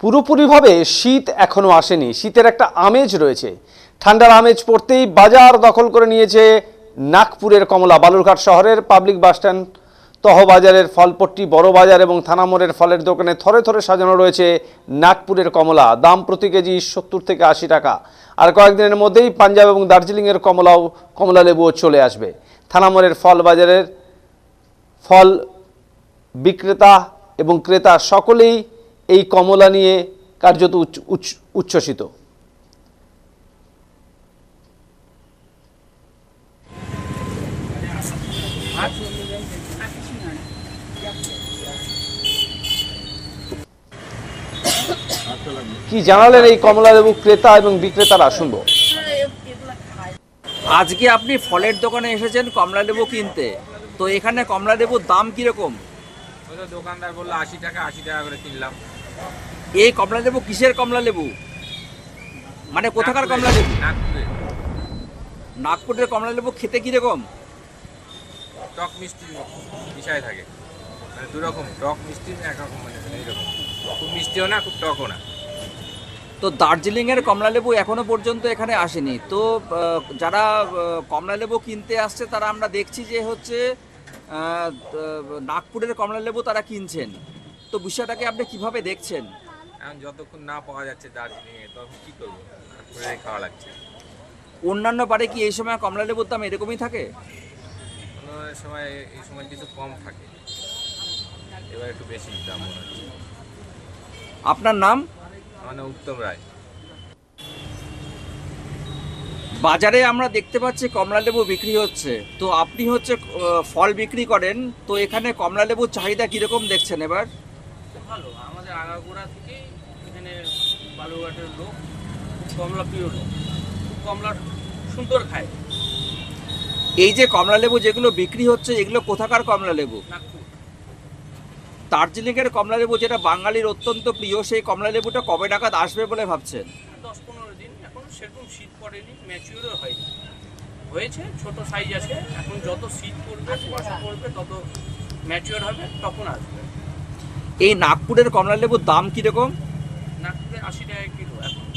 পুরোপুরিভাবে শীত এখনো আসেনি, শীতের একটা আমেজ রয়েছে। ঠান্ডার আমেজ পড়তেই বাজার দখল করে নিয়েছে নাগপুরের কমলা। বালুরঘাট শহরের পাবলিক বাসস্ট্যান্ড, তহবাজারের ফলপট্টি, বড় বাজার এবং থানামোড়ের ফলের দোকানে থরে থরে সাজানো রয়েছে নাগপুরের কমলা। দাম প্রতি কেজি 70 থেকে 80 টাকা। আর কয়েকদিনের মধ্যেই পাঞ্জাব এবং দার্জিলিংয়ের কমলা লেবুও চলে আসবে। থানামোড়ের ফল বাজারের ফল বিক্রেতা এবং ক্রেতা সকলেই এই কমলা নিয়ে কার্যত উচ্ছ্বসিত। কি জানালেন এই কমলা লেবু ক্রেতা এবং বিক্রেতারা, শুনবো। আজকে আপনি ফলের দোকানে এসেছেন কমলা লেবু কিনতে, তো এখানে কমলা লেবুর দাম কিরকম? দোকানদার বললো 80 টাকা, 80 টাকা করে কিনলাম। এই কমলা লেবু কিসের কমলা লেবু, মানে কোথাকার কমলা লেবু? নাগপুরের কমলা লেবু খেতে কিরকম? টক মিষ্টি মিশাই থাকে, মানে দুরকম, টক মিষ্টি একরকম, মানে এইরকম, খুব মিষ্টিও না খুব টকও না। তো দার্জিলিংয়ের কমলা লেবু এখনো পর্যন্ত এখানে আসেনি, তো যারা কমলা লেবু কিনতে আসছে তারা আমরা দেখছি যে হচ্ছে নাগপুরের কমলা লেবু তারা কিনছেন। তো বিষয়টাকে আপনি কিভাবে দেখছেন? এখন যতক্ষণ না পাওয়া যাচ্ছে দার্জিলিংয়ে, তখন কী করবো, করে খাওয়া লাগছে। অন্যান্য বারে কি এই সময় কমলা লেবুর দাম এরকমই থাকে? কোনো সময় এই সময় কিছু কম থাকে, এবার একটু বেশি দাম মনে হচ্ছে। আপনার নাম? মানে উত্তম রায়। বাজারে আমরা দেখতে পাচ্ছি কমলা লেবু বিক্রি হচ্ছে, তো আপনি হচ্ছে ফল বিক্রি করেন, তো এখানে কমলা লেবুর চাহিদা কিরকম দেখছেন এবার? ভালো, আমাদের আগাগোড়া থেকে এখানে বালুরঘাটের লোক কমলা প্রিয় লোক, খুব কমলা সুন্দর খায়। এই যে কমলা লেবু যেগুলো বিক্রি হচ্ছে এগুলো কোথাকার কমলা লেবু? নাগপুর। দার্জিলিংয়ের কমলা লেবু যেটা বাঙালির অত্যন্ত প্রিয়, সেই কমলা লেবুটা কবে নাগাদ আসবে বলে ভাবছেন? 10-15 দিন, এখন সেরকম শীত পড়েনি, ম্যাচিওরও হয়নি, হয়েছে ছোট সাইজ আছে। এখন যত শীত পড়বে, কুয়াশা পড়বে, তত ম্যাচিওর হবে, তখন আসবে। এই নাগপুরের কমলা লেবুর দাম কিরকম? নাগপুরে 80 টাকা কিলো।